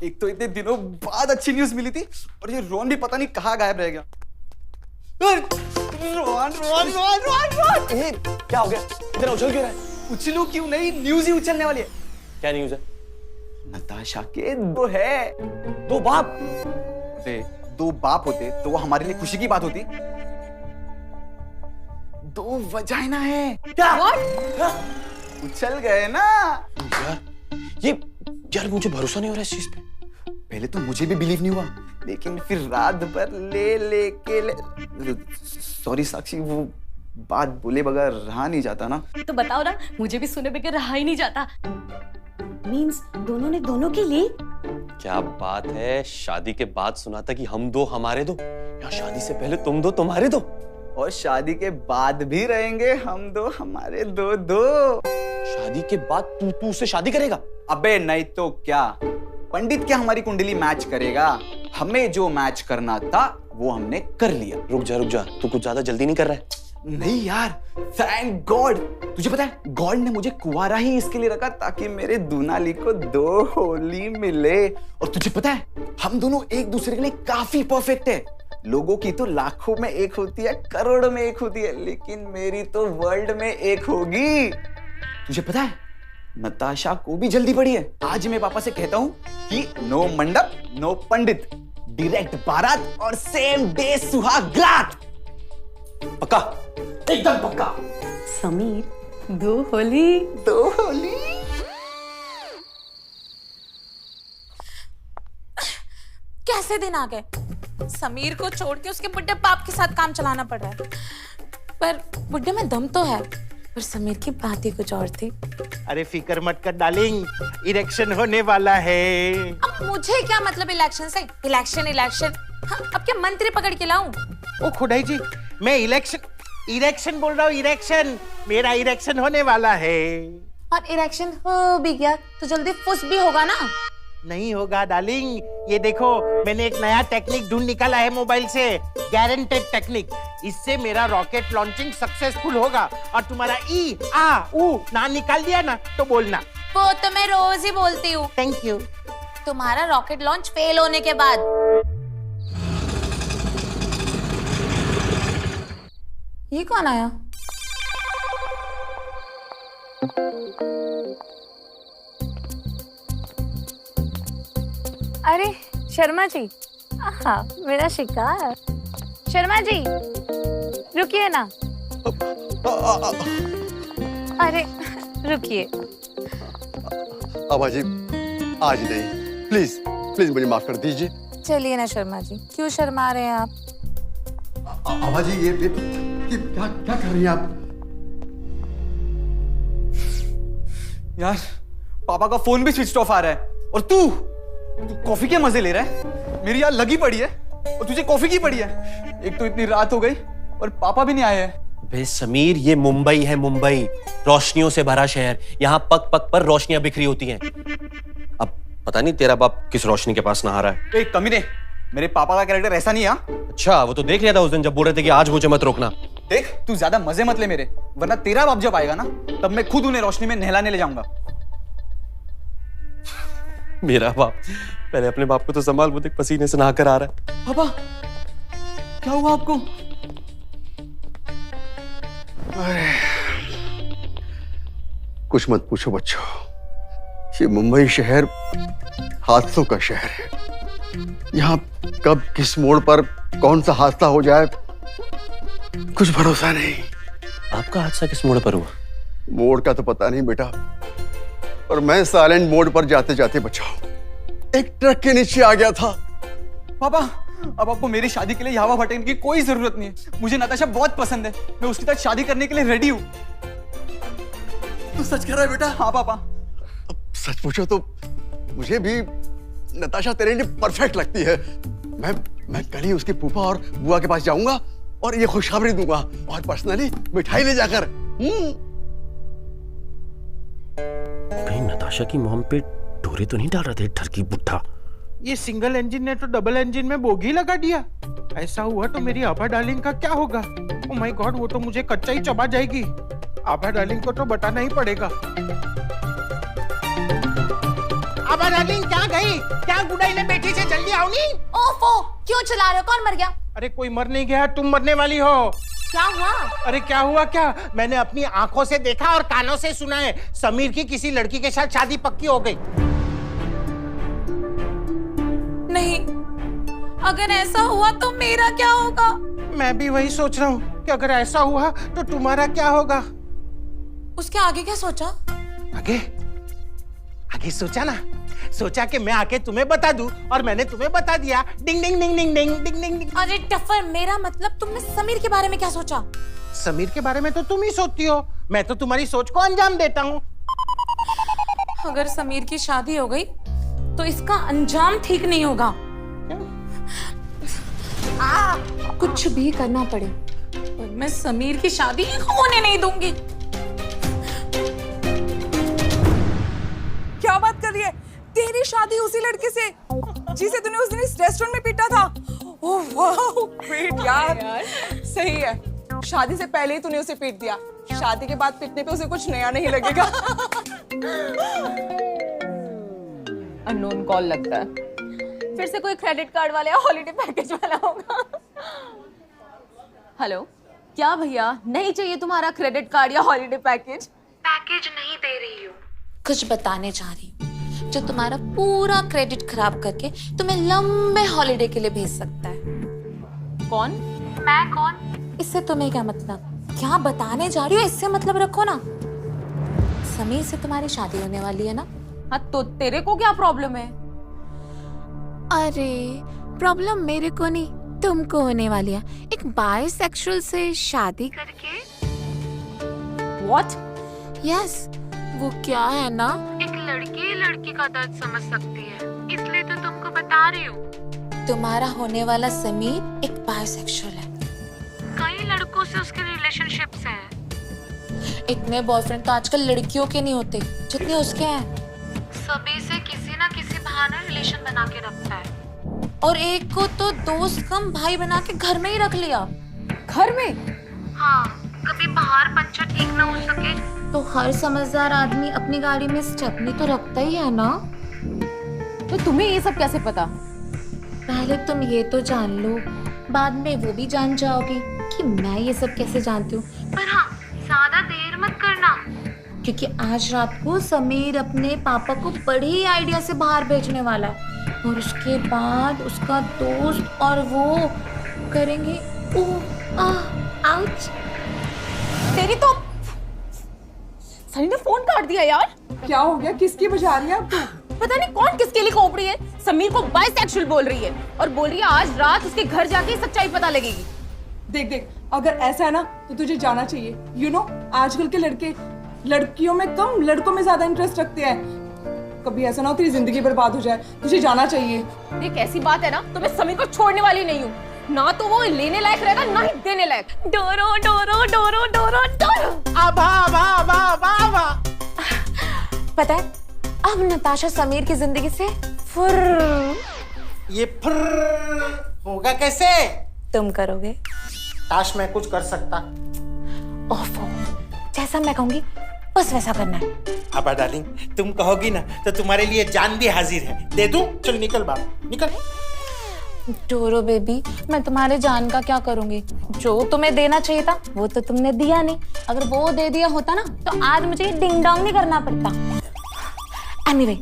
एक तो इतने दिनों बाद अच्छी न्यूज मिली थी और ये रोहन भी पता नहीं कहाँ गायब रह गया। रोहन रोहन रोहन रोहन रोहन ए, क्या हो गया? इतना उछल क्यों रहा है? उछलू क्यों नहीं, न्यूज ही उछलने वाली है। क्या न्यूज है? नताशा के दो है। दो बाप? अरे दो बाप होते तो वो हमारे लिए खुशी की बात होती। दो वजाइना है। क्या? उछल गए ना यार मुझे भरोसा नहीं हो रहा इस चीज पे। पहले तो मुझे भी बिलीव नहीं हुआ, लेकिन फिर रात भर सॉरी साक्षी, वो बात बोले बगैर रहा नहीं जाता ना। तो बताओ ना, मुझे भी सुने बगैर रहा ही नहीं जाता। मींस दोनों ने दोनों के लिए? क्या बात है, शादी के बाद सुना था कि हम दो हमारे दो, या शादी से पहले तुम दो तुम्हारे दो, और शादी के बाद भी रहेंगे हम दो हमारे दो दो। शादी के बाद तू उससे शादी करेगा? अबे नहीं तो क्या, पंडित क्या हमारी कुंडली मैच करेगा? हमें जो मैच करना था वो हमने कर लिया। रुक जा, तू कुछ ज्यादा जल्दी नहीं कर रहा है? नहीं यार, थैंक गॉड। तुझे पता है गॉड ने मुझे कुंवारा ही इसके लिए रखा ताकि मेरे दूनाली को दो होली मिले। और तुझे पता है हम दोनों एक दूसरे के लिए काफी परफेक्ट है। लोगों की तो लाखों में एक होती है, करोड़ों में एक होती है, लेकिन मेरी तो वर्ल्ड में एक होगी। तुझे पता है नताशा को भी जल्दी पड़ी है। आज मैं पापा से कहता हूँ कि नो मंडप नो पंडित, डायरेक्ट बारात और सेम डे सुहाग रात। पक्का? एकदम पक्का। समीर, दो होली। दो होली। कैसे दिन आ गए, समीर को छोड़ के उसके बुड्ढे बाप के साथ काम चलाना पड़ रहा है। पर बुड्ढे में दम तो है, पर समीर की बात ही कुछ और थी। अरे फिक्र मत कर डार्लिंग, इलेक्शन होने वाला है। अब मुझे क्या मतलब इलेक्शन से? इलेक्शन हाँ, अब क्या मंत्री पकड़ के लाऊं? ओ खुदाई जी, मैं इलेक्शन बोल रहा हूँ, इलेक्शन। मेरा इलेक्शन होने वाला है। और इलेक्शन हो भी गया तो जल्दी फुस भी होगा ना? नहीं होगा डार्लिंग, ये देखो मैंने एक नया टेक्निक ढूंढ निकाला है मोबाइल से, गारंटेड टेक्निक। इससे मेरा रॉकेट लॉन्चिंग सक्सेसफुल होगा और तुम्हारा ई आ ऊ ना निकाल दिया ना तो बोलना। वो तो मैं रोज ही बोलती हूँ। Thank you. तुम्हारा रॉकेट लॉन्च फेल होने के बाद। ये कौन आया? अरे शर्मा जी, हाँ मेरा शिकार। शर्मा जी रुकिए ना। अरे रुकिए। आभा जी आज नहीं, प्लीज प्लीज मुझे माफ कर दीजिए। चलिए ना शर्मा जी, क्यों शर्मा रहे हैं आप? आभा जी ये क्या क्या कर रही हैं आप? यार पापा का फोन भी स्विच ऑफ आ रहा है और तू कॉफी के मजे ले रहा है। मेरी यार लगी पड़ी है और तुझे कॉफी की पड़ी है। एक तो इतनी रात हो गई और पापा भी नहीं आए हैं। बे समीर, ये मुंबई है, मुंबई रोशनियों से भरा शहर। यहाँ पग पग पर रोशनियां बिखरी होती हैं। अब पता नहीं तेरा बाप किस रोशनी के पास नहा रहा है। एक कमीने, मेरे पापा का कैरेक्टर ऐसा नहीं है। अच्छा, वो तो देख लिया था उस दिन जब बोल रहे थे कि आज मुझे मत रोकना। देख तू ज्यादा मजे मत ले मेरे, वरना तेरा बाप जब आएगा ना तब मैं खुद उन्हें रोशनी में नहलाने ले जाऊंगा। मेरा बाप, पहले अपने बाप को तो संभाल, वो देख पसीने से नहाकर आ रहा है। पापा क्या हुआ आपको? अरे कुछ मत पूछो बच्चों, ये मुंबई शहर हादसों का शहर है। यहाँ कब किस मोड़ पर कौन सा हादसा हो जाए कुछ भरोसा नहीं। आपका हादसा किस मोड़ पर हुआ? मोड़ का तो पता नहीं बेटा, और मैं साइलेंट मोड पर जाते जाते बचाओ एक ट्रक के नीचे आ गया था। पापा अब आपको मेरी शादी के लिए यहाँ भटकने की कोई जरूरत नहीं है। मुझे नताशा बहुत पसंद है, मैं उसके साथ शादी करने के लिए रेडी हूँ। तू सच कह रहा है बेटा? हाँ पापा। अब सच पूछो तो मुझे भी नताशा तेरे लिए परफेक्ट लगती है। मैं कल ही उसके फूफा और बुआ के पास जाऊंगा और ये खुशखबरी दूंगा और पर्सनली मिठाई ले जाकर। कहीं नताशा की मॉम पे डोरे तो नहीं डाल रहे थे ठरकी बुट्ठा? ये सिंगल इंजन ने तो डबल इंजन में बोगी लगा दिया। ऐसा हुआ तो मेरी आभा डार्लिंग का क्या होगा? ओह माय गॉड, वो तो मुझे कच्चा ही चबा जाएगी। आभा डार्लिंग को तो बताना ही पड़ेगा। आभा डार्लिंग क्या गई? क्या गुडाइले बैठी से, जल्दी आओ नी। ओफो, क्यों चला रहे हो? कौन मर गया? अरे कोई मर नहीं गया, तुम मरने वाली हो। क्या हुआ? अरे क्या हुआ क्या? मैंने अपनी आंखों से देखा और कानों से सुना है, समीर की किसी लड़की के साथ शादी पक्की हो गई। नहीं, अगर ऐसा हुआ तो मेरा क्या होगा? मैं भी वही सोच रहा हूँ कि अगर ऐसा हुआ तो तुम्हारा क्या होगा। उसके आगे क्या सोचा? आगे आगे सोचा ना, सोचा कि मैं आके तुम्हें बता दूं और मैंने तुम्हें बता दिया। डिंग डिंग डिंग डिंग डिंग डिंग डिंग डिंग। अरे टफर, मेरा मतलब तुमने समीर के बारे में क्या सोचा? समीर के बारे में तो तुम ही सोचती हो, मैं तो तुम्हारी सोच को अंजाम देता हूँ। अगर समीर की शादी हो गई तो इसका अंजाम ठीक नहीं होगा। कुछ भी करना पड़े पर मैं समीर की शादी होने नहीं दूंगी। क्या बात कर रही है? तेरी शादी उसी लड़के से जिसे तूने उस दिन इस रेस्टोरेंट में पीटा था? ओह वाह, ग्रेट यार। सही है, शादी से पहले ही तूने उसे पीट दिया, शादी के बाद पीटने पे उसे कुछ नया नहीं लगेगा। अननोन कॉल लगता है, फिर से कोई क्रेडिट कार्ड वाला या हॉलिडे पैकेज वाला होगा। हेलो, क्या भैया, नहीं चाहिए तुम्हारा क्रेडिट कार्ड या हॉलिडे पैकेज? पैकेज नहीं दे रही हूँ, कुछ बताने जा रही हूँ जो तुम्हारा पूरा क्रेडिट खराब करके तुम्हें लंबे हॉलिडे के लिए भेज सकता है। कौन? मैं कौन? इससे तुम्हें क्या मतलब? क्या बताने जा रही हो इससे मतलब रखो ना। समीर से तुम्हारी शादी होने वाली है ना? हाँ, तो तेरे को क्या प्रॉब्लम है? अरे प्रॉब्लम मेरे को नहीं, तुमको होने वाली है। एक बायसेक्सुअल से शादी करके। What? यस, वो क्या है ना, एक लड़की का दर्द समझ सकती है, इसलिए तो तुमको बता रही हूँ। तुम्हारा होने वाला समीर एक बायसेक्सुअल है। कई लड़कों से उसके रिलेशनशिप्स हैं। इतने बॉयफ्रेंड तो आजकल लड़कियों के नहीं होते जितने उसके हैं। सभी से किसी ना किसी बहाने रिलेशन बना के रखता है, और एक को तो दोस्त कम भाई बना के घर में ही रख लिया। घर में? हाँ, कभी बाहर पंचर ठीक ना हो सके तो हर समझदार आदमी अपनी गाड़ी में स्टेपनी तो रखता ही है ना। तो तुम्हें ये सब कैसे पता? पहले तुम ये तो जान लो, बाद में वो भी जान जाओगी कि मैं ये सब कैसे जानती हूँ। पर हाँ, ज्यादा देर मत करना, क्योंकि आज रात को समीर अपने पापा को बड़े ही आइडिया से बाहर भेजने वाला है, और उसके बाद उसका दोस्त और वो करेंगे आउच। तेरी तो सनी ने फोन काट दिया यार। क्या हो गया? किसकी बजा रही है अब तू? पता नहीं कौन किसके लिए खोप रही है। समीर को बाइसेक्सुअल बोल रही है और बोल रही है आज रात उसके घर जाके सच्चाई पता लगेगी। देख देख, अगर ऐसा है ना तो तुझे जाना चाहिए। यू नो, आजकल के लड़के लड़कियों में कम लड़कों में ज्यादा इंटरेस्ट रखते हैं। कभी ऐसा ना हो तेरी जिंदगी बर्बाद हो जाए, तुझे जाना चाहिए। ये कैसी बात है ना, तो मैं समीर को छोड़ने वाली नहीं हूँ। ना तो वो लेने लायक रहेगा ना ही देने लायक। डोरो डोरो डोरो डोरो डोरो। आभा आभा आभा आभा आभा। पता है, अब नताशा समीर की जिंदगी से फुर। ये फुर होगा कैसे? तुम करोगे। काश मैं कुछ कर सकता। ओफो, जैसा मैं कहूंगी बस वैसा करना है। आभा डार्लिंग, तुम कहोगी ना तो तुम्हारे लिए जान भी हाजिर है। दे दूं? चल निकल बाहर, निकल। डोरो बेबी, मैं तुम्हारे जान का क्या करूंगी? जो तुम्हें देना चाहिए था वो तो तुमने दिया नहीं। अगर वो दे दिया होता ना तो आज मुझे डिंग डोंग नहीं करना पड़ता। एनीवे,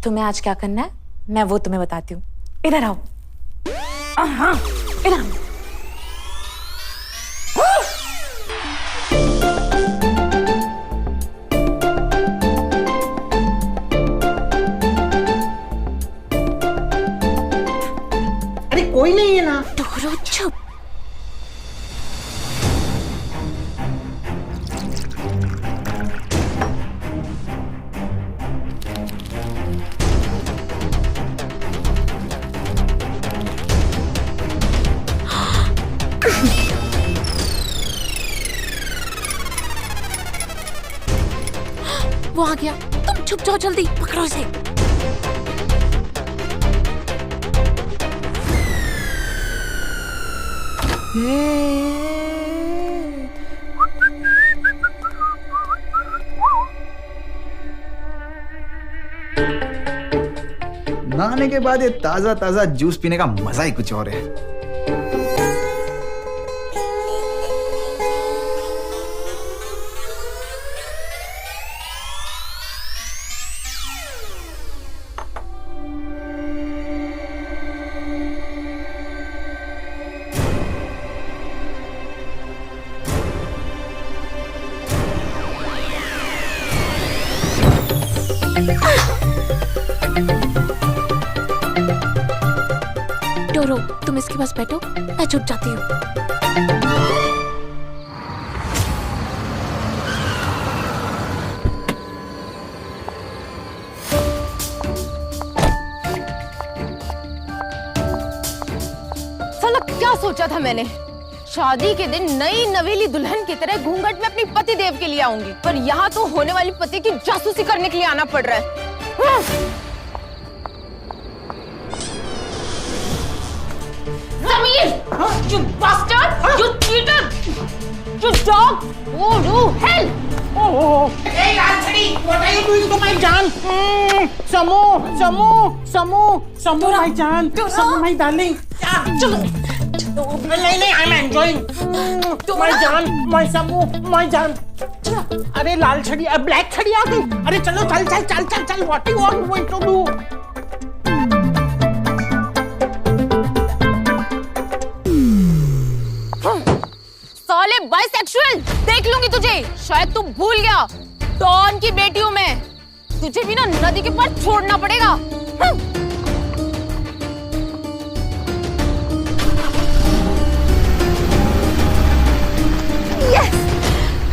तुम्हें आज क्या करना है मैं वो तुम्हें बताती हूँ। इधर आओ। हाँ, इधर आओ। अरे कोई नहीं है ना। डोरो चुप। वो आ गया, तुम छुप जाओ, जल्दी पकड़ो इसे। खाने के बाद ये ताजा ताजा जूस पीने का मजा ही कुछ और है। डोरो, तुम इसके पास बैठो, मैं छुप जाती हूँ। साला क्या सोचा था मैंने? शादी के दिन नई नवेली दुल्हन की तरह घूंघट में अपनी पति देव के लिए आऊंगी, पर यहाँ तो होने वाली पति की जासूसी करने के लिए आना पड़ रहा है। Samir! You bastard! You cheater! You dog! Oh, you hell! Hey, Anthony, what are you doing to my Jaan? Samu, my Jaan, Samu, my darling. नहीं, I'm enjoying. My Jaan, my Samu, my Jaan. अरे लाल छड़ी, black छड़ी आ गई. अरे चलो, चल. What do you want to do? साले bisexual, देख लूंगी तुझे। शायद तू भूल गया, डॉन की बेटी हूँ मैं। तुझे भी ना नदी के पार छोड़ना पड़ेगा। यस,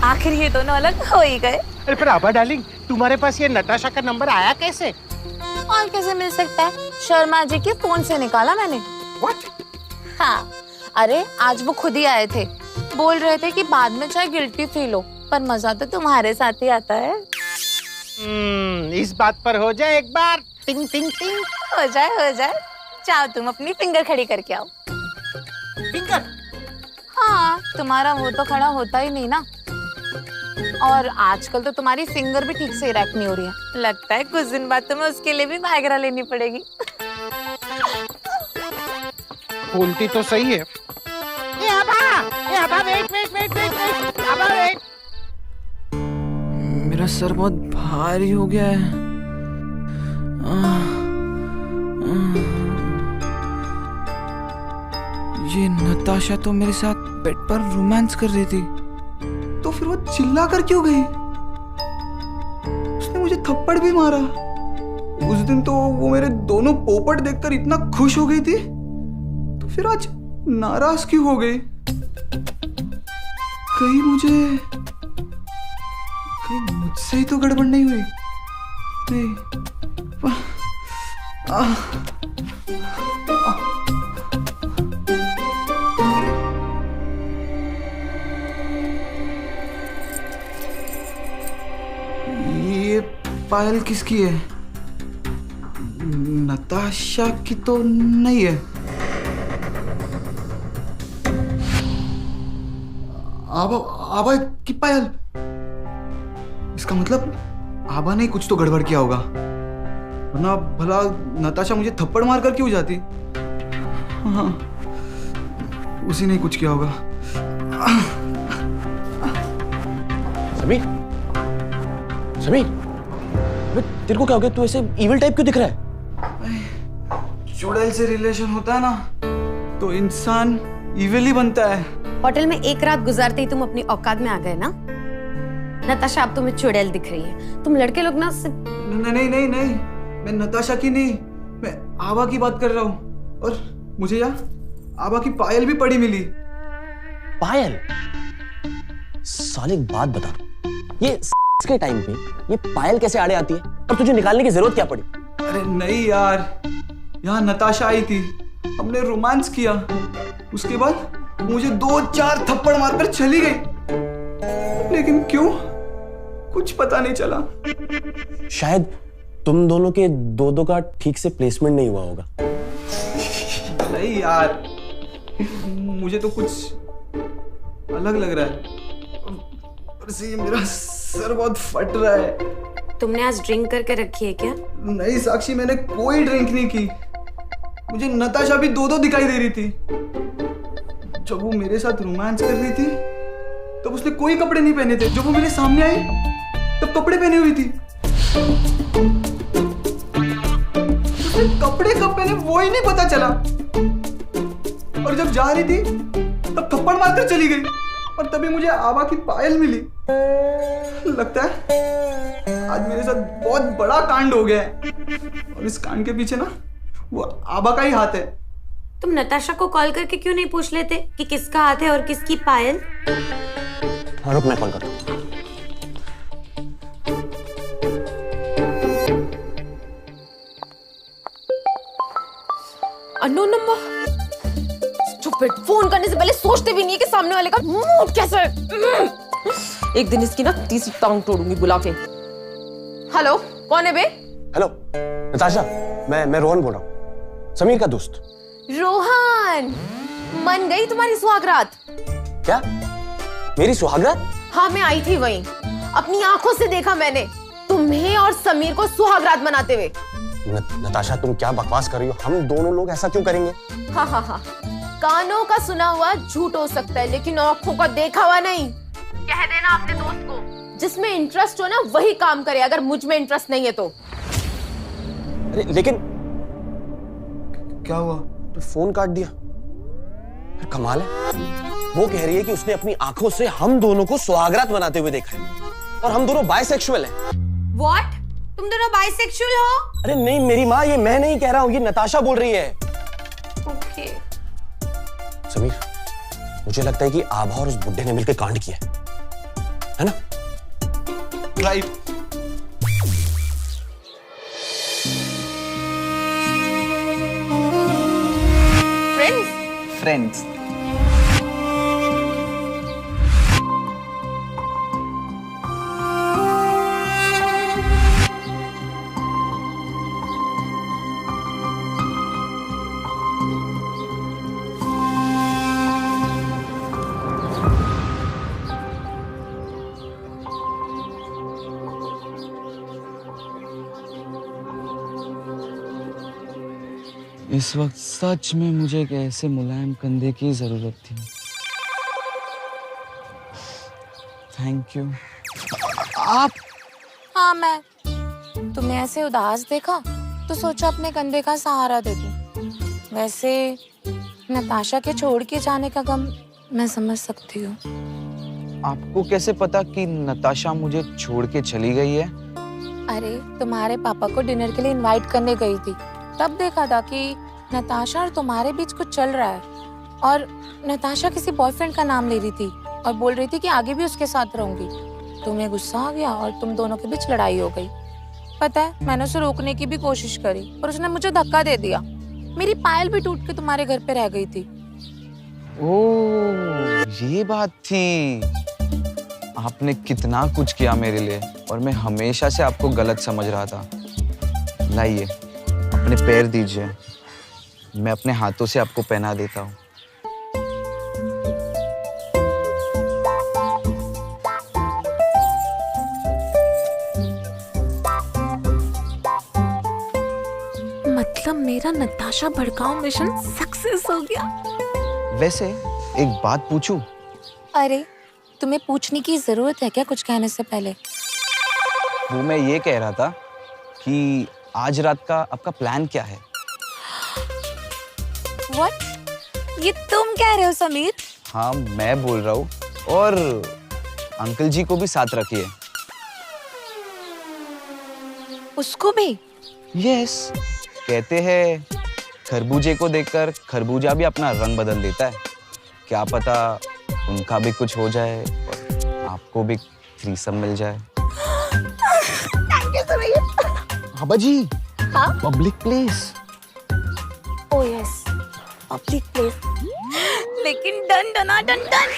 आखिर ये दोनों अलग हो ही गए। अरे पर आबा डार्लिंग, तुम्हारे पास ये नताशा का नंबर आया कैसे? और कैसे मिल सकता है? शर्मा जी के फोन से निकाला मैंने। What? हाँ, अरे आज वो खुद ही आए थे, बोल रहे थे कि बाद में चाहे गिल्टी फील हो, पर मजा तो तुम्हारे साथ ही आता है। इस बात पर हो जाए एक बार। टिंग टिंग टिंग। हो जाए। चाहो तुम अपनी फिंगर खड़ी करके आओ। फिंगर? हाँ, तुम्हारा वो तो खड़ा होता ही नहीं ना। और आजकल तो तुम्हारी फिंगर भी ठीक से इरेक्ट नहीं हो रही है। लगता है कुछ दिन बाद तुम्हें उसके लिए भी वायग्रा लेनी पड़ेगी। बोलती तो सही है। ये आबा, वेट। आबा वेट। मेरा सर बहुत भारी हो गया है। ये नताशा तो मेरे साथ बेड पर रोमांस कर रही थी, तो फिर वो चिल्ला कर क्यों गई? उसने मुझे थप्पड़ भी मारा। उस दिन तो वो मेरे दोनों पोपट देखकर इतना खुश हो गई थी, तो फिर आज नाराज क्यों हो गई? कहीं मुझसे ही तो गड़बड़ नहीं हुई? नहीं। ये पायल किसकी है? नताशा की तो नहीं है। आबा की पायल? इसका मतलब आबा ने कुछ तो गड़बड़ किया होगा, वरना भला नताशा मुझे थप्पड़ मार कर क्यों जाती? हाँ, उसी ने कुछ किया होगा। समीर, तेरे को क्या हो गया? तू ऐसे इविल टाइप क्यों दिख रहा है? चुड़ैल से रिलेशन होता है ना, तो इंसान इविल ही बनता है। होटल में एक रात गुजारते ही तुम अपनी औकात में आ गए ना। नताशा अब तुम्हें चुड़ैल दिख रही है। तुम लड़के लोग ना नहीं, मैं नताशा की नहीं, मैं आबा की बात कर रहा हूँ। और मुझे यहाँ आबा की पायल भी पड़ी मिली। पायल? साले एक बात बता, ये के टाइम पे ये पायल कैसे आड़े आती है और तुझे निकालने की जरूरत क्या पड़ी? अरे नहीं यार, यहाँ नताशा आई थी, हमने रोमांस किया, उसके बाद मुझे 2-4 थप्पड़ मारकर चली गई। लेकिन क्यों, कुछ पता नहीं चला। शायद तुम दोनों के दो का ठीक से प्लेसमेंट नहीं हुआ होगा। नहीं यार, मुझे तो कुछ अलग लग रहा है। और से मेरा सर बहुत फट रहा है। तुमने आज ड्रिंक करके रखी है क्या? नहीं साक्षी, मैंने कोई ड्रिंक नहीं की। मुझे नताशा भी दो दिखाई दे रही थी। जब वो मेरे साथ रोमांस कर रही थी तब उसने कोई कपड़े नहीं पहने थे। जब वो मेरे सामने आई तब कपड़े पहने हुई थी। उसने कपड़े कब पहने वो ही नहीं पता चला। और जब जा रही थी तब थप्पड़ मारकर चली गई और तभी मुझे आभा की पायल मिली। लगता है आज मेरे साथ बहुत बड़ा कांड हो गया है और इस कांड के पीछे ना वो आभा का ही हाथ है। तुम नताशा को कॉल करके क्यों नहीं पूछ लेते कि किसका हाथ है और किसकी पायल? हाँ, रुक, मैं कॉल करता हूँ। Unknown number. स्टूपिड, फोन करने से पहले सोचते भी नहीं है कि सामने वाले का मूड कैसा है। एक दिन इसकी ना तीसरी टांग तोड़ूंगी बुला के। हेलो, कौन है बे? हेलो नताशा, मैं रोहन बोल रहा हूँ, समीर का दोस्त। रोहन, मन गई तुम्हारी सुहागरात? क्या? मेरी सुहागरात? हाँ, मैं आई थी वहीं। अपनी आंखों से देखा मैंने तुम्हें और समीर को सुहागरात मनाते हुए। नताशा, तुम क्या बकवास कर रही हो? हम दोनों लोग ऐसा क्यों करेंगे? हाँ हाँ हाँ, कानों का सुना हुआ झूठ हो सकता है लेकिन आंखों का देखा हुआ नहीं। कह देना अपने दोस्त को, जिसमें इंटरेस्ट हो ना वही काम करे, अगर मुझ में इंटरेस्ट नहीं है तो। अरे लेकिन क्या हुआ? तो फोन काट दिया। कमाल है, वो कह रही है कि उसने अपनी आंखों से हम दोनों को सुहागरात मनाते हुए देखा है और हम दोनों बाइसेक्सुअल हैं। What? तुम दोनों बाइसेक्सुअल हो? अरे नहीं मेरी माँ, ये मैं नहीं कह रहा हूँ, ये नताशा बोल रही है। ओके। समीर, मुझे लगता है कि आभा और उस बुड्ढे ने मिलकर कांड किया है ना? राइट। फ्रेंड्स। इस वक्त सच में मुझे एक ऐसे मुलायम कंधे की जरूरत थी। Thank you. आप? हाँ, मैं तुम्हें ऐसे उदास देखा तो सोचा अपने कंधे का सहारा दे दूं। वैसे नताशा के छोड़ के जाने का गम मैं समझ सकती हूँ। आपको कैसे पता कि नताशा मुझे छोड़ के चली गई है? अरे, तुम्हारे पापा को डिनर के लिए इनवाइट करने गई थी, तब देखा था कि नताशा और तुम्हारे बीच कुछ चल रहा है और नताशा किसी बॉयफ्रेंड का नाम ले रही थी और बोल रही थी कि आगे भी उसके साथ रहूंगी। तुम्हें गुस्सा आ गया और तुम दोनों के बीच लड़ाई हो गई। पता है, मैंने उसे रोकने की भी कोशिश करी पर उसने मुझे धक्का दे दिया। मेरी पायल भी टूट के तुम्हारे घर पे रह गई थी। ओह, ये बात थी। आपने कितना कुछ किया मेरे लिए और मैं हमेशा से आपको गलत समझ रहा था। लाइए, अपने पैर दीजिए, मैं अपने हाथों से आपको पहना देता हूँ। मतलब मेरा नताशा भड़काऊ मिशन सक्सेस हो गया। वैसे एक बात पूछूं? अरे, तुम्हें पूछने की जरूरत है क्या कुछ कहने से पहले? वो मैं ये कह रहा था कि आज रात का आपका प्लान क्या है? What? ये तुम कह रहे हो समीर? हाँ, मैं बोल रहा हूँ और अंकल जी को भी साथ रखिए। उसको भी? यस, कहते हैं खरबूजे को देखकर खरबूजा भी अपना रंग बदल देता है। क्या पता उनका भी कुछ हो जाए और आपको भी थ्रीसम मिल जाए। बाबा जी, हाँ? Public place. Oh yes, public place. लेकिन डन डना डन डन।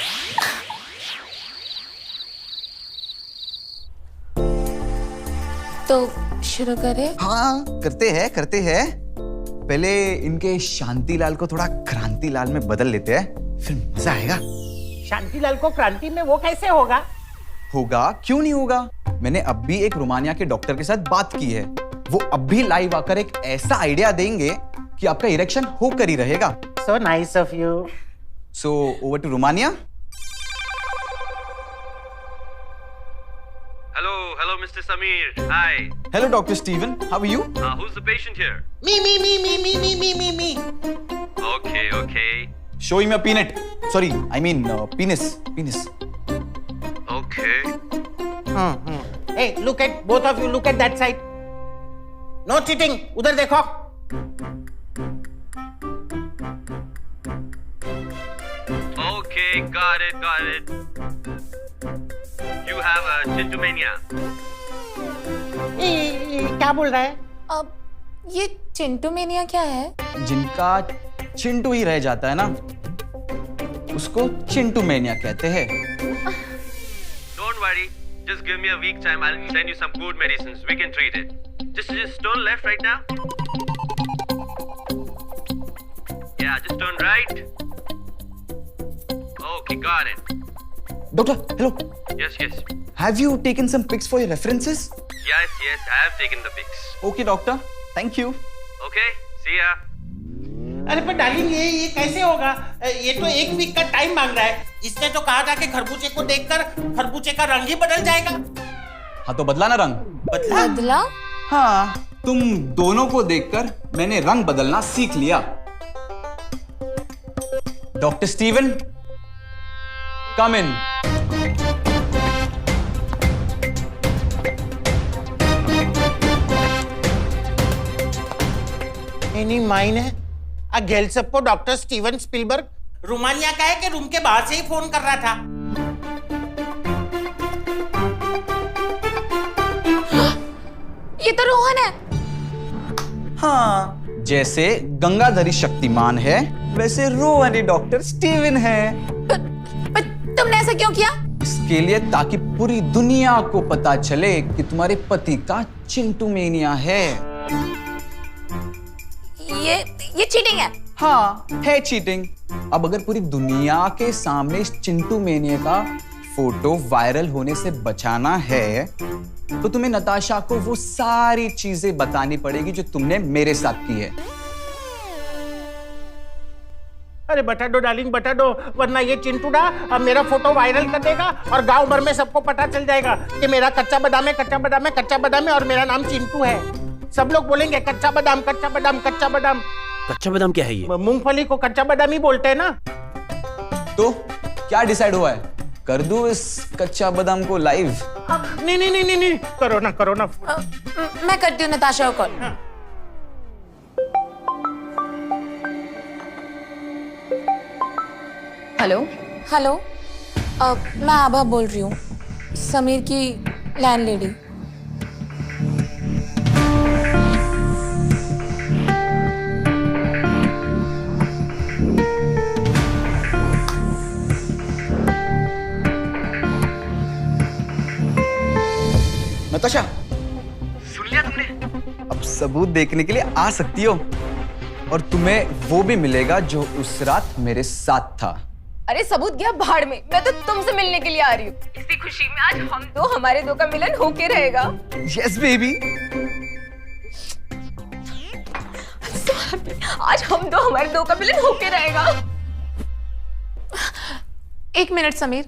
तो शुरू करें? हाँ, करते हैं। पहले इनके शांतिलाल को थोड़ा क्रांतिलाल में बदल लेते हैं, फिर मजा आएगा। शांतिलाल को क्रांति में वो कैसे होगा? होगा, क्यों नहीं होगा? मैंने अब भी एक रोमानिया के डॉक्टर के साथ बात की है। वो अब भी लाइव आकर एक ऐसा आइडिया देंगे कि आपका इरेक्शन होकर ही रहेगा। So nice of you. So over to Romania. Hello, Mr. Sameer. Hi. Hello doctor Steven, how are you? Who's the patient here? Me. Okay. Show him your peanut, sorry I mean penis. Okay. Hey, look at both of you. Look at that side. No cheating. उधर देखो. Okay, got it. You have a chintomania. क्या बोल रहा है? अब ये चिंटूमेनिया क्या है? जिनका चिंटू ही रह जाता है ना, उसको चिंटू मेनिया कहते हैं। Don't worry. Just give me a week time. I'll send you some good medicines. We can treat it. Just turn left right now. Yeah, just turn right. Okay, got it. Doctor hello, Yes. Have you taken some pics for your references? Yes, I have taken the pics. Okay doctor, thank you. Okay, see ya. अरे पर darling ये कैसे होगा? ये तो एक week का time मांग रहा है। इसने तो कहा था कि खरबूजे को देखकर खरबूजे का रंग ही बदल जाएगा। हाँ तो बदला ना रंग। बदला? हाँ, तुम दोनों को देखकर मैंने रंग बदलना सीख लिया। डॉक्टर स्टीवन, कम इन। एनी माइन है? गेल्सप्पो डॉक्टर स्टीवन स्पीलबर्ग रोमानिया का है कि रूम के बाहर से ही फोन कर रहा था? ये तो रोहन है। हाँ, जैसे गंगाधरी शक्तिमान है, वैसे रोहनी डॉक्टर स्टीवन है। पर तुमने ऐसा क्यों किया? इसके लिए ताकि पूरी दुनिया को पता चले कि तुम्हारे पति का चिंटू मेनिया है। ये चीटिंग है। हाँ, है चीटिंग। अब अगर पूरी दुनिया के सामने इस चिंटू मेनिया का फोटो वायरल होने से बचाना है, तो तुम्हें नताशा को वो सारी चीजें बतानी पड़ेगी जो तुमने मेरे साथ की है। अरे बता दो डार्लिंग, बता दो, वरना ये चिंटूडा अब मेरा फोटो वायरल कर देगा और गांव भर में सबको पता चल जाएगा कि मेरा कच्चा बादाम है और मेरा नाम चिंटू है। सब लोग बोलेंगे कच्चा बादाम। कच्चा बादाम क्या है ये? मूंगफली को कच्चा बादाम ही बोलते हैं ना। तो क्या डिसाइड हुआ है? कर दूं इस कच्चा बादाम को लाइव? नहीं, करो ना। मैं करती हूँ नताशा को कॉल। हेलो, मैं आभा बोल रही हूँ, समीर की लैंडलेडी। नताशा, सुन लिया तुमने? अब सबूत देखने के लिए आ सकती हो, और तुम्हें वो भी मिलेगा जो उस रात मेरे साथ था। अरे सबूत गया भाड़ में, मैं तो तुमसे मिलने के लिए आ रही हूँ। इसी खुशी में आज हमारे दो का मिलन होके रहेगा। Yes baby. आज हमारे दो का मिलन होके रहेगा। एक मिनट समीर,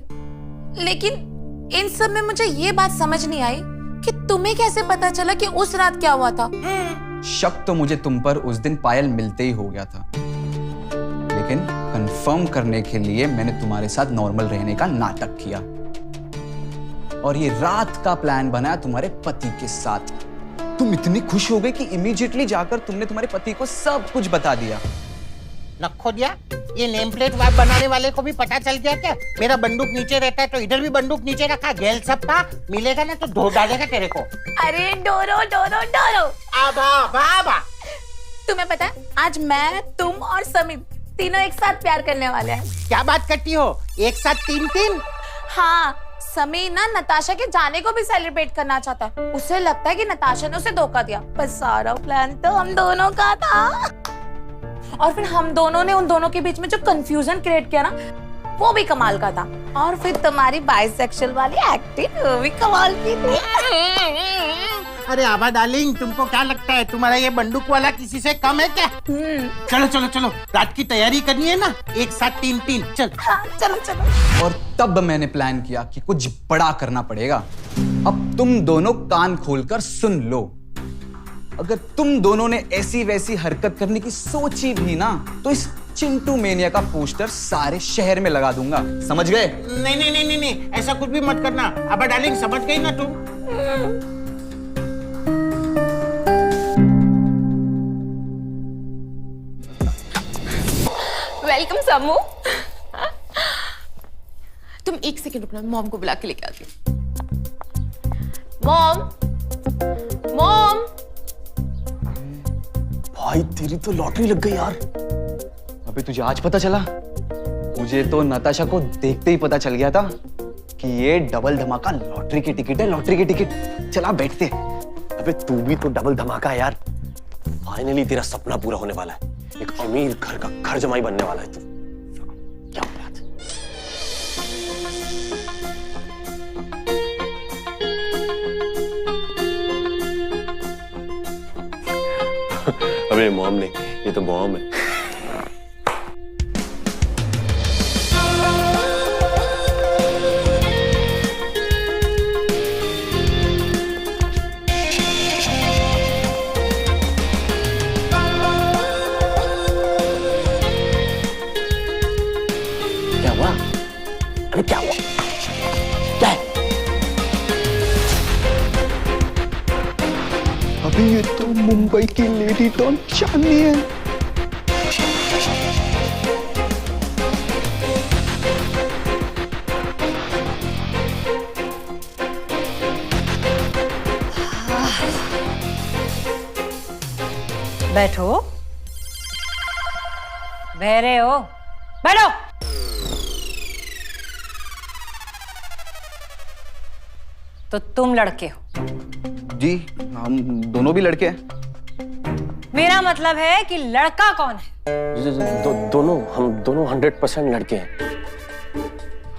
लेकिन इन सब में मुझे ये बात समझ नहीं आई कि तुम्हें कैसे पता चला कि उस रात क्या हुआ था? शक तो मुझे तुम पर उस दिन पायल मिलते ही हो गया था, लेकिन कंफर्म करने के लिए मैंने तुम्हारे साथ नॉर्मल रहने का नाटक किया, और ये रात का प्लान बनाया तुम्हारे पति के साथ। तुम इतनी खुश हो गए कि इमीडिएटली जाकर तुमने तुम्हारे पति को सब कुछ बता दिया। नखो दिया, ये नेम प्लेट वाइप बनाने वाले को भी पता चल गया क्या? मेरा बंदूक नीचे रहता है तो इधर भी बंदूक नीचे रखा। गेल सबका मिलेगा ना तो धो डालेगा तेरे को। अरे डोरो। आबा। तुम्हें पता है आज मैं, तुम और समीर तीनों एक साथ प्यार करने वाले हैं। क्या बात करती हो? एक साथ तीन? हाँ, समीर ना नताशा के जाने को भी सेलिब्रेट करना चाहता है। उसे लगता है कि नताशा ने उसे धोखा दिया, पर सारा प्लान तो हम दोनों का था। और फिर हम दोनों ने उन दोनों के बीच में जो कंफ्यूजन क्रिएट किया ना, वो भी कमाल का था। और फिर तुम्हारी बाइसेक्सुअल वाली एक्टिंग, वो भी कमाल की थी। अरे आभा डार्लिंग, तुमको क्या लगता है तुम्हारा ये बंदूक वाला किसी से कम है क्या? चलो चलो चलो, रात की तैयारी करनी है ना, एक साथ 3-3 चल। हाँ, चलो चलो। और तब मैंने प्लान किया कि कुछ बड़ा करना पड़ेगा। अब तुम दोनों कान खोलकर सुन लो। अगर तुम दोनों ने ऐसी वैसी हरकत करने की सोची भी ना, तो इस चिंटू मेनिया का पोस्टर सारे शहर में लगा दूंगा। समझ गए? नहीं नहीं नहीं नहीं, ऐसा कुछ भी मत करना। आभा डार्लिंग, समझ गई ना तुम? वेलकम समू। तुम एक सेकंड रुकना, मॉम को बुला के लेके आती हूँ। Mom, mom. भाई तेरी तो लॉटरी लग गई यार। अबे तुझे आज पता चला? मुझे तो नताशा को देखते ही पता चल गया था कि ये डबल धमाका लॉटरी की टिकट है, लॉटरी की टिकट। चला बैठते। अबे तू भी तो डबल धमाका है यार। फाइनली तेरा सपना पूरा होने वाला है। एक अमीर घर का घर जमाई बनने वाला है तू। क्या बात है। अबे मॉम ने, ये तो मॉम है। अरे क्या हुआ? क्या है? अभी ये तो मुंबई की लेडी डॉन चांदनी है। बैठो। बहरे हो? बैठो। तो तुम लड़के हो? जी, हम दोनों भी लड़के हैं। मेरा मतलब है कि लड़का कौन है? दोनों, हम दोनों 100% लड़के हैं।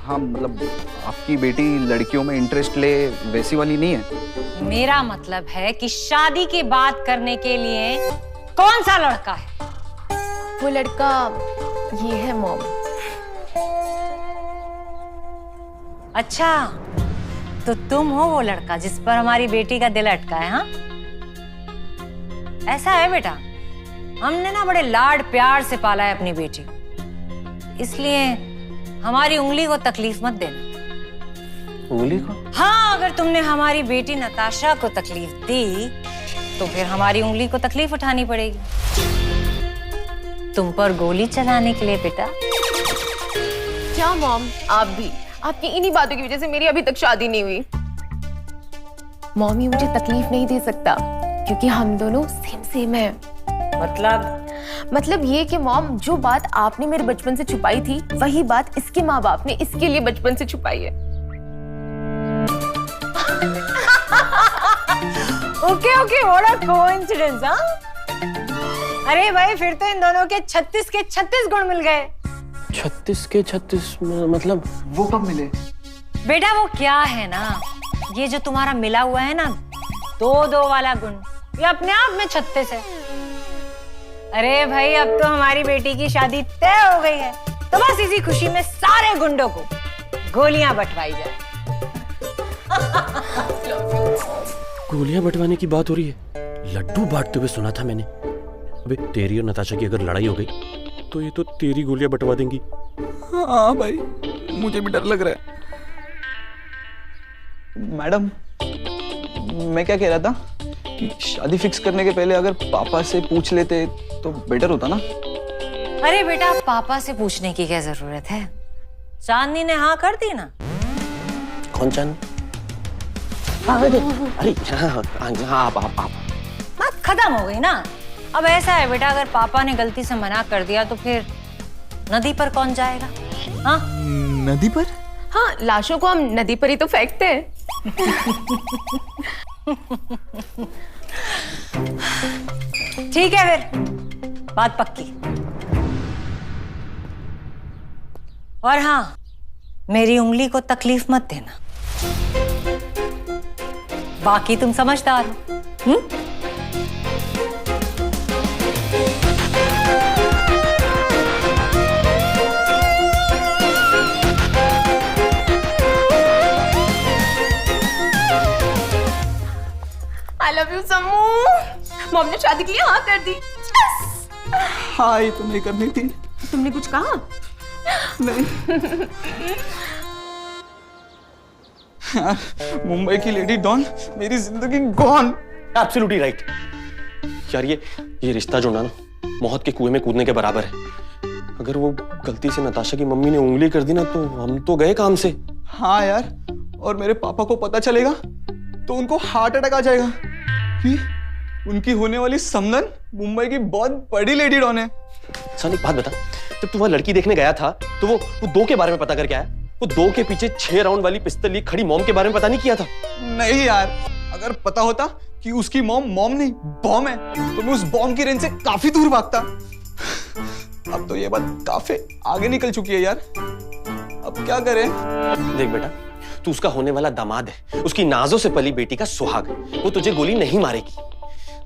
हाँ, मतलब आपकी बेटी लड़कियों में इंटरेस्ट ले वैसी वाली नहीं है। मेरा मतलब है कि शादी की बात करने के लिए कौन सा लड़का है? वो लड़का ये है मॉम। अच्छा, तो तुम हो वो लड़का जिस पर हमारी बेटी का दिल अटका है? हाँ, ऐसा है बेटा, हमने ना बड़े लाड प्यार से पाला है अपनी बेटी, इसलिए हमारी उंगली को तकलीफ मत देना। उंगली को? हाँ, अगर तुमने हमारी बेटी नताशा को तकलीफ दी तो फिर हमारी उंगली को तकलीफ उठानी पड़ेगी। तुम पर गोली चलाने के लिए बेटा। क्या मॉम, आप भी? आपकी इन्हीं बातों की वजह से मेरी अभी तक शादी नहीं हुई। मॉमी मुझे तकलीफ नहीं दे सकता क्योंकि हम दोनों सेम है। मतलब ये कि मॉम, जो बात आपने मेरे बचपन से छुपाई थी वही बात इसके माँ बाप ने इसके लिए बचपन से छुपाई है। Okay, what a coincidence. अरे भाई, फिर तो इन दोनों के 36 के 36 गुण मिल गए। 36 के 36 मतलब? वो कब मिले? बेटा वो क्या है ना, ये जो तुम्हारा मिला हुआ है ना 2-2 वाला गुण, ये अपने आप में 36 है। अरे भाई, अब तो हमारी बेटी की शादी तय हो गई है, तो बस इसी खुशी में सारे गुंडों को गोलियां बंटवाई जाए। गोलियां बंटवाने की बात हो रही है? लड्डू बांटते हुए सुना था मैंने। अबे तेरी और नताशा की अगर लड़ाई हो गई तो ये तो तेरी गोलियां बंटवा देंगी। हाँ भाई, मुझे भी डर लग रहा है। मैडम, मैं क्या कह रहा था कि शादी फिक्स करने के पहले अगर पापा से पूछ लेते तो बेटर होता ना। अरे बेटा, पापा से पूछने की क्या जरूरत है? चांदनी ने हाँ कर दी ना। कौन चांदनी? अरे हाँ, आप बात खत्म हो गई ना। अब ऐसा है बेटा, अगर पापा ने गलती से मना कर दिया तो फिर नदी पर कौन जाएगा? हाँ, नदी पर? हाँ, लाशों को हम नदी पर ही तो फेंकते हैं। ठीक है, फिर बात पक्की। और हाँ, मेरी उंगली को तकलीफ मत देना। बाकी तुम समझदार हो। I love you Sammu. Mom ने शादी के लिए हाँ कर दी। हाँ, ये तो नहीं करनी थी। तुमने कुछ कहा? नहीं। मुंबई की लेडी डॉन, मेरी जिंदगी गॉन। एब्सोल्युटली राइट यार। ये रिश्ता जो ना मौत के कुएं में कूदने के बराबर है। अगर वो गलती से नताशा की मम्मी ने उंगली कर दी ना, तो हम तो गए काम से। हाँ यार, और मेरे पापा को पता चलेगा तो उनको हार्ट अटैक आ जाएगा कि उनकी होने वाली समधन मुंबई की बहुत बड़ी लेडी डॉन है। सन, एक बात बता, जब तू वहां लड़की देखने गया था तो वो 2 के बारे में पता करके आया? वो 2 के पीछे 6 राउंड वाली पिस्तौल लिए खड़ी मॉम के बारे में पता नहीं किया था? नहीं यार, अगर पता होता कि उसकी मॉम नहीं बॉम्ब है, तो मैं उस बॉम्ब की रेंज से काफी दूर भागता। अब तो ये बात काफी आगे निकल चुकी है यार, अब क्या करें? देख बेटा, तू उसका होने वाला दामाद है, उसकी नाजों से पली बेटी का सुहाग है। वो तुझे गोली नहीं मारेगी,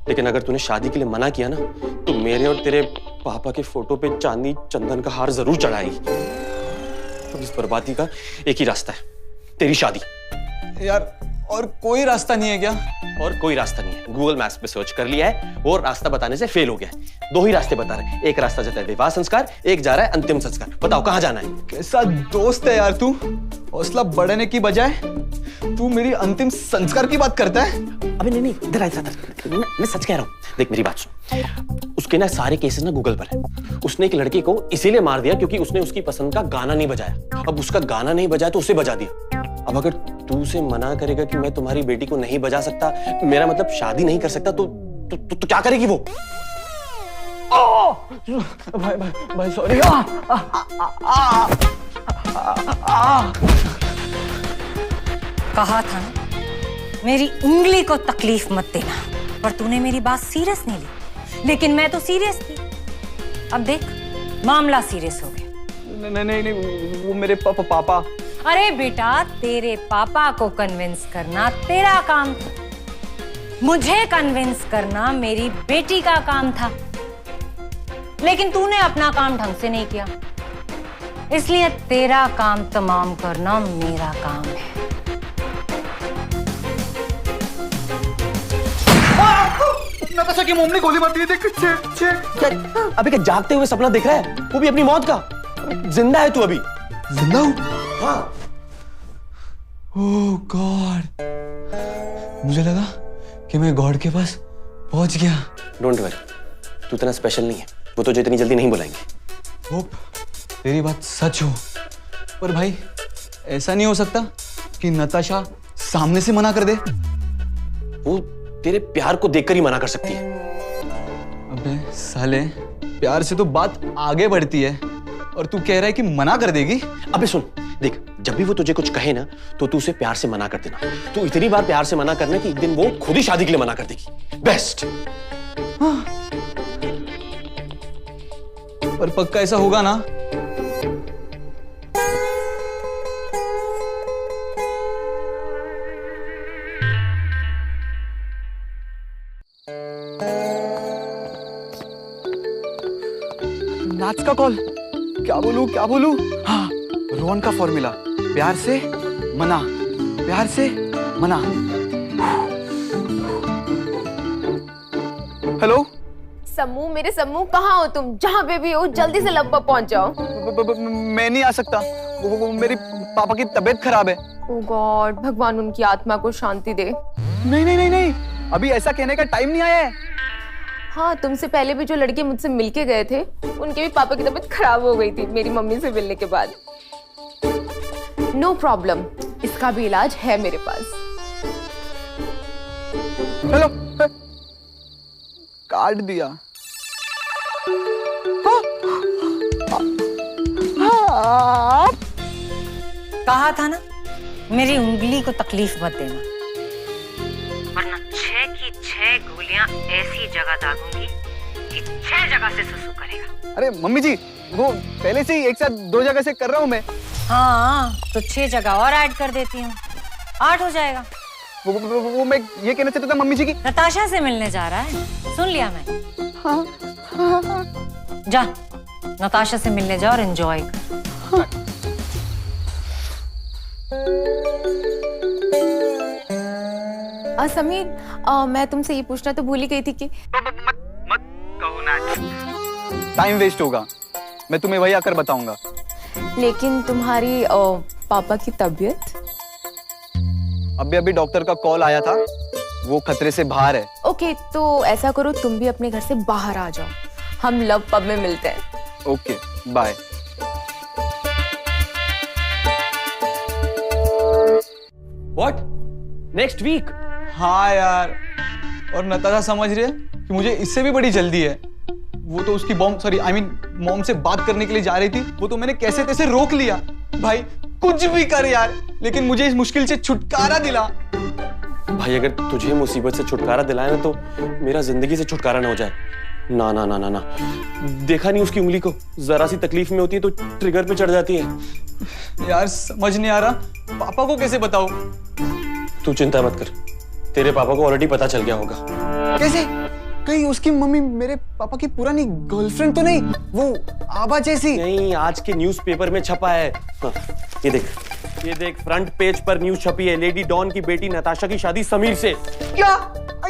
लेकिन अगर तूने शादी के लिए मना किया ना, तो मेरे और तेरे पापा के फोटो पे चांदी चंदन का हार जरूर चढ़ाएगी। तो इस बर्बादी का एक ही रास्ता है, तेरी शादी। यार, और कोई रास्ता नहीं है क्या? और कोई रास्ता नहीं है। गूगल मैप्स पे सर्च कर लिया है, वो रास्ता बताने से फेल हो गया है। 2 ही रास्ते बता रहे, एक रास्ता जाता है विवाह संस्कार, एक जा रहा है अंतिम संस्कार। बताओ कहां जाना है? कैसा दोस्त है यार तू, हौसला बढ़ाने की बजाय तू मेरी अंतिम संस्कार की बात करता है। अबे नहीं, इधर आ, मैं सच कह रहा हूँ। देख मेरी बात सुन, उसके ना सारे केसेस ना गूगल पर है। उसने एक लड़के को इसीलिए मार दिया क्योंकि उसने उसकी पसंद का गाना नहीं बजाया। अब उसका गाना नहीं बजाया तो उसे बजा दिया। अब अगर तू उसे मना करेगा कि मैं तुम्हारी बेटी को नहीं बजा सकता, मेरा मतलब शादी नहीं कर सकता, तो क्या करेगी वो? भाई सॉरी। कहा था ना, मेरी उंगली को तकलीफ मत देना, पर तूने मेरी बात सीरियस नहीं ली। लेकिन मैं तो सीरियस थी। अब देख, मामला सीरियस हो गया। नहीं, वो मेरे पापा। अरे बेटा, तेरे पापा को कन्विंस करना तेरा काम था, मुझे कन्विंस करना मेरी बेटी का काम था। लेकिन तूने अपना काम ढंग से नहीं किया, इसलिए तेरा काम तमाम करना मेरा काम है। नताशा की मम्मी गोली मारती है, देख। अभी क्या जागते हुए सपना देख रहा है? वो भी अपनी मौत का। जिंदा है तू अभी? जिंदा हूँ? हाँ। ओह गॉड, मुझे लगा कि मैं गॉड के पास पहुंच गया। डोंट वरी, तू इतना स्पेशल नहीं है, वो तुझे इतनी जल्दी नहीं बुलाएंगे। होप तेरी बात सच हो, पर भाई ऐसा नहीं हो सकता कि नताशा सामने से मना कर दे। वो तेरे प्यार को देखकर ही मना कर सकती है। अबे साले, प्यार से तो बात आगे बढ़ती है और तू कह रहा है कि मना कर देगी? अबे सुन, देख, जब भी वो तुझे कुछ कहे ना, तो तू उसे प्यार से मना कर देना। तू इतनी बार प्यार से मना करना कि एक दिन वो खुद ही शादी के लिए मना कर देगी। बेस्ट। हाँ। पर पक्का ऐसा होगा ना? नाच का कॉल। क्या बोलूं? हाँ, रोहन का फॉर्मूला, प्यार से मना, प्यार से मना। हेलो सम्मू, मेरे सम्मू, कहाँ हो तुम? जहाँ पे भी हो जल्दी से लब पर पहुंच जाओ। मैं नहीं आ सकता, वो मेरी पापा की तबीयत खराब है। ओह गॉड, भगवान उनकी आत्मा को शांति दे। नहीं, अभी ऐसा कहने का टाइम नहीं आया है। हाँ, तुमसे पहले भी जो लड़के मुझसे मिलके गए थे, उनके भी पापा की तबीयत खराब हो गई थी मेरी मम्मी से मिलने के बाद। नो प्रॉब्लम, इसका भी इलाज है मेरे पास। हेलो, काट दिया। कहा था ना, मेरी उंगली को तकलीफ मत देना, वरना 6 की 6 गोलियां ऐसी जगह दागूंगी कि 6 जगह से सुसु करेगा। अरे मम्मी जी, वो पहले से ही एक साथ 2 जगह से कर रहा हूँ मैं। हाँ तो 6 जगह और ऐड कर देती हूँ, 8 हो जाएगा। वो मैं ये कहना चाहता था मम्मी जी की। नताशा से मिलने जा रहा है, सुन लिया मैं। जा नताशा से मिलने जा और एंजॉय कर। समीर, मैं तुमसे ये पूछना तो भूल ही गई थी कि मत कहो ना, टाइम वेस्ट होगा, मैं तुम्हें वही आकर बताऊंगा। लेकिन तुम्हारी पापा की तबीयत? अभी डॉक्टर का कॉल आया था, वो खतरे से बाहर है। ओके, तो ऐसा करो तुम भी अपने घर से बाहर आ जाओ, हम लव पब में मिलते हैं। Okay, bye. What? Next week? हाँ यार, और नताशा समझ रही है कि मुझे इससे भी बड़ी जल्दी है। वो तो उसकी मॉम से बात करने के लिए जा रही थी, वो तो मैंने कैसे तैसे रोक लिया। भाई कुछ भी कर यार, लेकिन मुझे इस मुश्किल से छुटकारा दिला। भाई अगर तुझे मुसीबत से छुटकारा दिलाए ना तो मेरा जिंदगी से छुटकारा ना हो जाए। ना ना ना ना ना, देखा नहीं उसकी उंगली को, जरा सी तकलीफ में होती है तो ट्रिगर पे चढ़ जाती है। यार समझ नहीं आ रहा, पापा को कैसे बताऊं? तू चिंता मत कर, तेरे पापा को ऑलरेडी पता चल गया होगा। कैसे? कहीं उसकी मम्मी मेरे पापा की पुरानी गर्लफ्रेंड तो नहीं, वो आबा जैसी? नहीं, आज के न्यूज़पेपर में छपा है। हाँ, ये देख फ्रंट पेज पर न्यूज छपी है, लेडी डॉन की बेटी नताशा की शादी समीर से। क्या?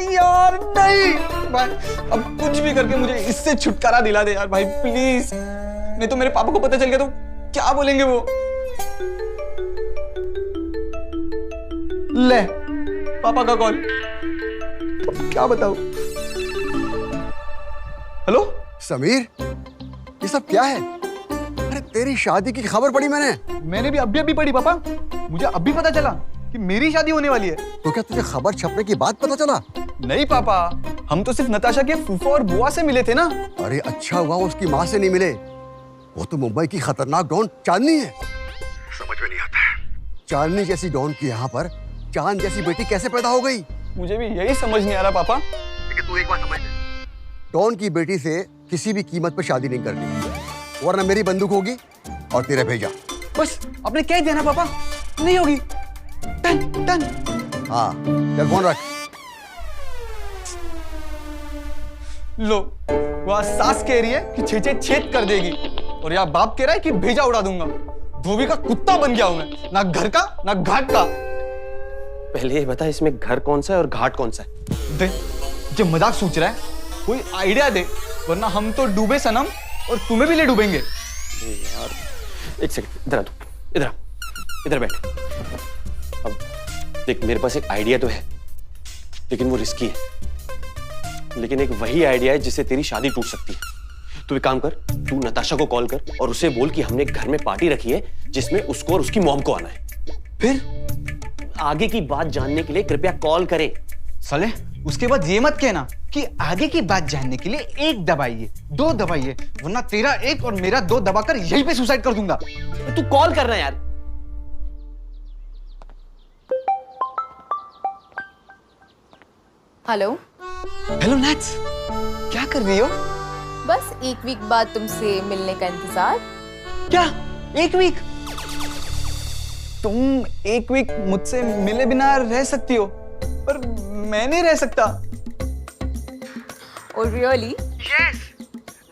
यार नहीं भाई, अब कुछ भी करके मुझे इससे छुटकारा दिला दे यार भाई प्लीज, नहीं तो मेरे पापा को पता चल गया तो क्या बोलेंगे वो। ले पापा का कॉल, क्या बताऊं? हेलो समीर, ये सब क्या है? अरे तेरी शादी की खबर पड़ी मैंने भी अभी पढ़ी पापा, मुझे अभी पता चला कि मेरी शादी होने वाली है। तो क्या तुझे खबर छपने की बात पता चला? नहीं पापा, हम तो सिर्फ नताशा के फूफा और बुआ से मिले थे ना। अरे अच्छा हुआ उसकी माँ से नहीं मिले, वो तो मुंबई की खतरनाक डॉन चांदनी है। समझ में नहीं आता है, चांदनी जैसी डॉन की यहाँ पर चांद जैसी बेटी कैसे पैदा हो गई? मुझे भी यही समझ नहीं आ रहा पापा। लेकिन तू एक बात समझ ले, डॉन की बेटी से किसी भी कीमत पर शादी नहीं करनी, वरना मेरी बंदूक होगी और तेरा भेजा। बस आपने कह दिया ना पापा, नहीं होगी। Done done. हाँ चल फोन रख। लो, वहाँ सास कह रही है कि छेद छेद कर देगी, और यहाँ बाप कह रहा है कि भेजा उड़ा दूंगा। धोबी का कुत्ता बन गया हूं मैं, ना घर का ना घाट का। पहले ये बता, इसमें घर कौन सा है और घाट कौन सा है? दे, जो मजाक सोच रहा है, कोई आइडिया दे, वरना हम तो डूबे सनम और तुम्हें भी ले डूबेंगे। यार एक सेकंड, इधर आ तू, इधर बैठ। अब देख, मेरे पास एक आइडिया तो है, लेकिन वो रिस्की है। लेकिन एक वही आइडिया है जिससे तेरी शादी टूट सकती है। तू एक काम कर, तू नताशा को कॉल कर और उसे बोल कि हमने घर में पार्टी रखी है जिसमें उसको और उसकी मॉम को आना है। फिर आगे की बात जानने के लिए कृपया कॉल करे। साले, उसके बाद ये मत कहना कि आगे की बात जानने के लिए 1 दबाइए 2 दबाइए, वरना तेरा 1 और मेरा 2 दबाकर यहीं पे सुसाइड कर दूंगा। तू कॉल करना यार। हेलो हेलो नैट्स, क्या कर रही हो? बस 1 वीक बाद तुमसे मिलने का इंतजार। क्या 1 वीक? तुम 1 वीक मुझसे मिले बिना रह सकती हो, पर मैं नहीं रह सकता। Oh really? Yes,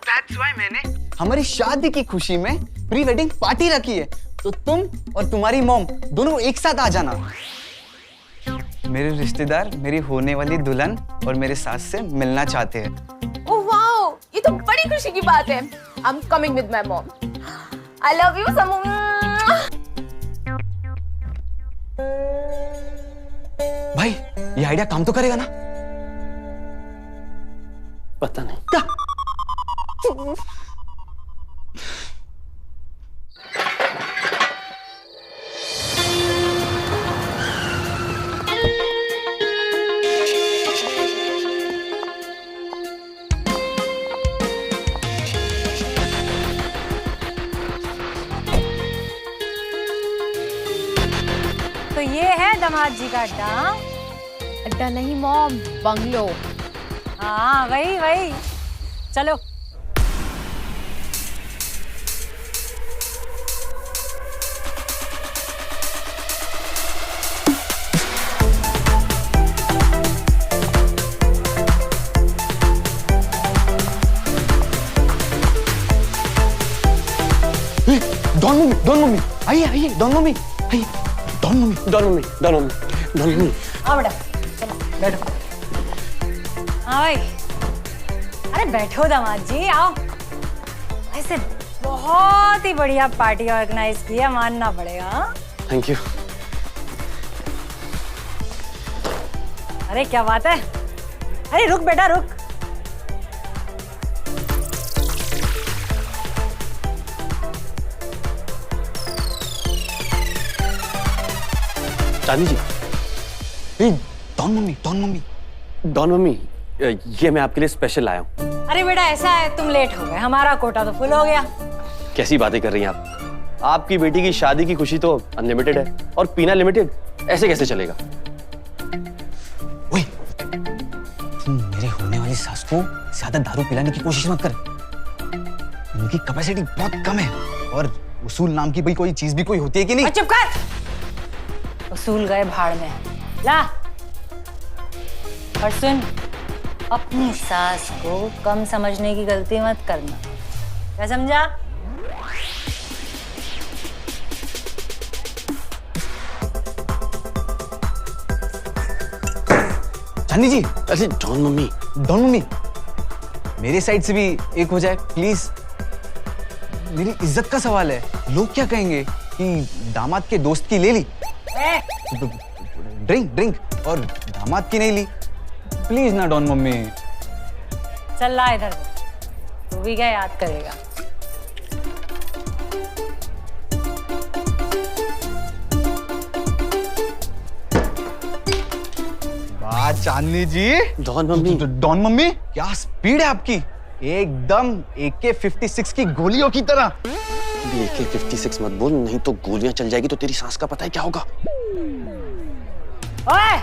that's why मैंने हमारी शादी की खुशी में प्री वेडिंग पार्टी रखी है, तो तुम और तुम्हारी मॉम दोनों एक साथ आ जाना। मेरे रिश्तेदार मेरी होने वाली दुल्हन और मेरे सास से मिलना चाहते हैं। ओह वाओ, ये तो बड़ी खुशी की बात है। I am coming with my mom. I love you Samu. भाई ये आइडिया काम तो करेगा ना? पता नहीं। क्या? तो ये है दामाद जी का अड्डा। अड्डा नहीं मॉम, बंगलो। हाँ वही वही, चलो। डॉन मम्मी आइए आइए, डॉन मम्मी आइए, डॉन मम्मी डॉन मम्मी। आओ बेटा, चलो बैठो। हाँ भाई, अरे बैठो दामाद जी, आओ। ऐसे बहुत ही बढ़िया पार्टी ऑर्गेनाइज की है, मानना पड़ेगा। हाँ? Thank you. अरे क्या बात है, अरे रुक बेटा रुक। चांदनी जी। डॉन मम्मी, ये मैं आपके लिए स्पेशल लाया हूँ। अरे बेटा ऐसा है, तुम लेट हो गए, हमारा कोटा तो फुल हो गया। कैसी बातें कर रही हैं आप? आपकी बेटी की शादी की खुशी तो अनलिमिटेड है और पीना लिमिटेड, ऐसे कैसे चलेगा? ओए, तुम मेरे होने वाली सास को ज्यादा दारू पिलाने की कोशिश मत कर। उनकी कैपेसिटी बहुत कम है और उसूल नाम की भाई कोई चीज भी कोई होती है कि नहीं? चुप कर, उसूल गए भाड़ में। ला, और सुन, अपनी सास को कम समझने की गलती मत करना, क्या समझा? चांदनी जी, अरे डॉन मम्मी, मेरे साइड से भी एक हो जाए प्लीज। मेरी इज्जत का सवाल है, लोग क्या कहेंगे कि दामाद के दोस्त की ले ली ड्रिंक और दामाद की नहीं ली। प्लीज ना डॉन मम्मी। चल ला इधर, तू भी क्या याद करेगा। वाह चांदनी जी, डॉन मम्मी, क्या स्पीड है आपकी, एकदम AK-56 की गोलियों की तरह। AK-56 मत बोल, नहीं तो गोलियां चल जाएगी तो तेरी सांस का पता है क्या होगा। ओए,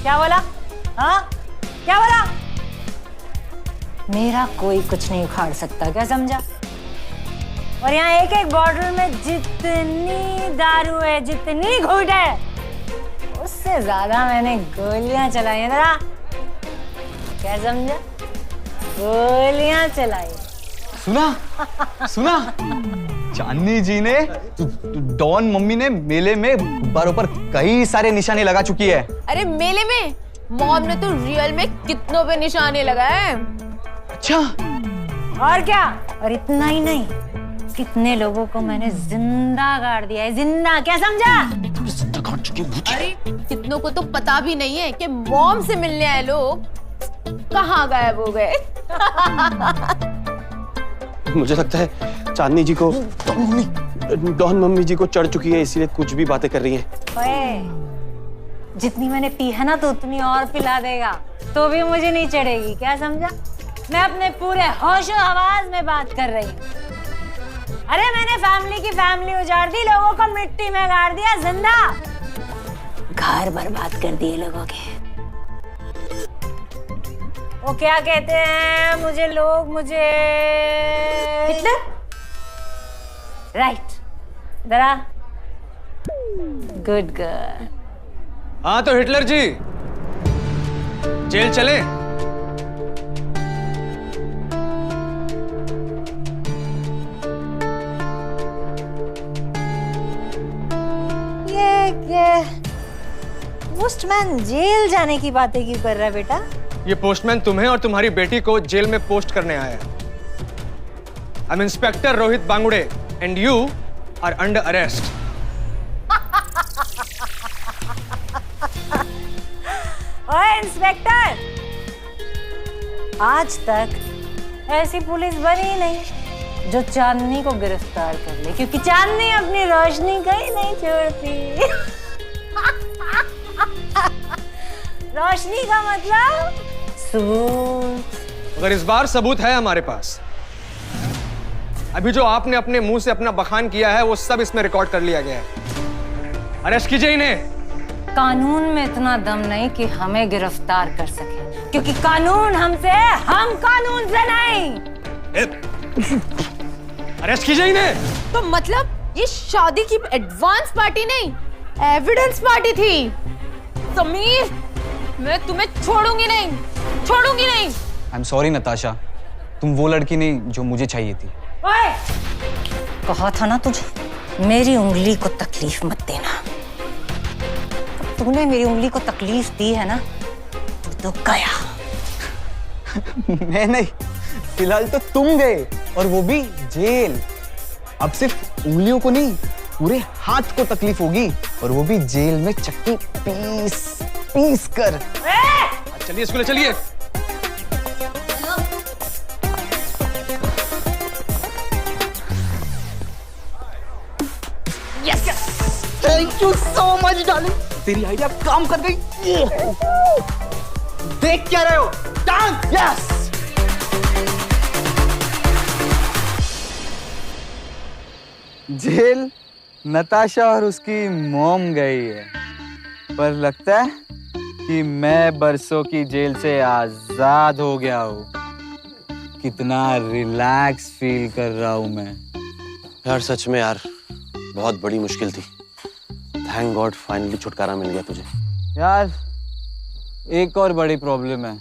क्या बोला? हाँ, क्या बोला? मेरा कोई कुछ नहीं उखाड़ सकता, क्या समझा? और यहाँ एक एक बॉटल में जितनी दारू है, जितनी घूंट है, उससे ज्यादा मैंने गोलियां चलाई हैं। जरा क्या समझा? गोलियां चलाई। सुना चांदनी जी ने, डॉन मम्मी ने मेले में गुब्बारों पर कई सारे निशाने लगा चुकी है। अरे मेले में मॉम ने तो रियल में कितनों पे निशाने लगाए। अच्छा, और क्या, और इतना ही नहीं, कितने लोगों को मैंने जिंदा गाड़ दिया है, जिंदा, क्या समझा? जिंदा काट चुकी है भूत। अरे कितनों को तो पता भी नहीं है कि मॉम से मिलने आए लोग कहाँ गायब हो गए। मुझे लगता है चांदनी जी को डॉन मम्मी जी को चढ़ चुकी है, इसीलिए कुछ भी बातें कर रही हैं। ओए, जितनी मैंने पी है ना तो उतनी और पिला देगा, तो भी मुझे नहीं चढ़ेगी, क्या समझा? मैं अपने पूरे होशो हवास में बात कर रही हूँ। अरे मैंने फैमिली की फैमिली उजाड़ दी, लोगों को मिट्टी में गाड़ दिया, जिंदा घर बर्बाद कर दिए लोगों के। वो क्या कहते हैं, मुझे हिटलर? राइट, दरा गुड गर्ल। हाँ तो हिटलर जी, जेल चले? ये पोस्टमैन जेल जाने की बातें क्यों कर रहा है बेटा? ये पोस्टमैन तुम्हें और तुम्हारी बेटी को जेल में पोस्ट करने आया है। I am inspector Rohit Bangude and you are under arrest. ओए इंस्पेक्टर, आज तक ऐसी पुलिस बनी ही नहीं जो चांदनी को गिरफ्तार कर ले, क्योंकि चांदनी अपनी रोशनी कहीं नहीं छोड़ती। रोशनी का मतलब सबूत। मगर इस बार सबूत है हमारे पास। अभी जो आपने अपने मुंह से अपना बखान किया है वो सब इसमें रिकॉर्ड कर लिया गया है। अरेस्ट कीजिए इन्हें। कानून में इतना दम नहीं कि हमें गिरफ्तार कर सके, क्योंकि कानून हमसे है, हम कानून से नहीं। अरेस्ट कीजिए इन्हें। तो मतलब ये शादी की एडवांस पार्टी नहीं, एविडेंस पार्टी थी। समीर, मैं तुम्हें छोड़ूंगी नहीं। आई एम सॉरी नताशा, तुम वो लड़की नहीं जो मुझे चाहिए थी। ओए, कहा था ना तुझे, मेरी उंगली को तकलीफ मत देना। तूने मेरी उंगली को तकलीफ दी है ना, तू तो गया। मैं नहीं, फिलहाल तो तुम गए, और वो भी जेल। अब सिर्फ उंगलियों को नहीं, पूरे हाथ को तकलीफ होगी, और वो भी जेल में चक्की पीस पीस कर। चलिए स्कूल चलिए। Thank you so much darling, तेरी आइडिया काम कर गई। देख क्या रहे हो? डांस। यस। जेल नताशा और उसकी मॉम गई है, पर लगता है कि मैं बरसों की जेल से आजाद हो गया हूँ। कितना रिलैक्स फील कर रहा हूँ मैं। यार सच में यार, बहुत बड़ी मुश्किल थी। थैंक गॉड फाइनली छुटकारा मिल गया तुझे। यार एक और बड़ी प्रॉब्लम है,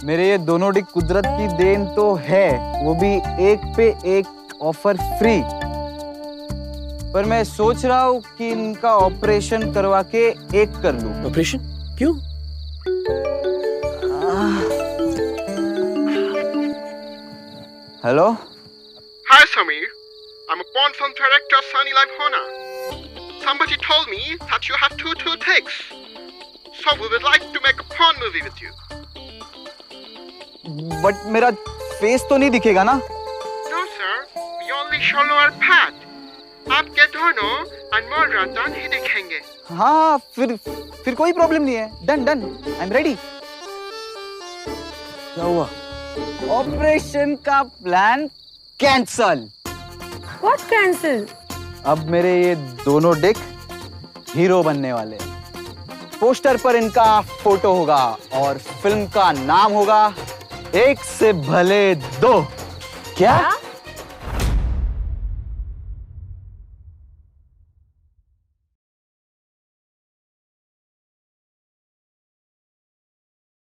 मेरे ये दोनों डिक कुदरत की देन तो है, वो भी एक पे एक ऑफर फ्री, पर मैं सोच रहा हूँ कि इनका ऑपरेशन करवा के एक कर लूं। ऑपरेशन क्यों? Hello. Hi Samir, I'm a porn film director Sunny Live Hona. Somebody told me that you have two ticks, so we would like to make a porn movie with you. But मेरा face तो नहीं दिखेगा ना? No sir, we only show lower part. आपके दोनों अनमोल रतन ही दिखेंगे। हाँ, फिर कोई प्रॉब्लम नहीं है। Done, I am ready. क्या हुआ? ऑपरेशन का प्लान कैंसल। What cancel? अब मेरे ये दोनों डिक हीरो बनने वाले हैं। पोस्टर पर इनका फोटो होगा और फिल्म का नाम होगा एक से भले दो। क्या?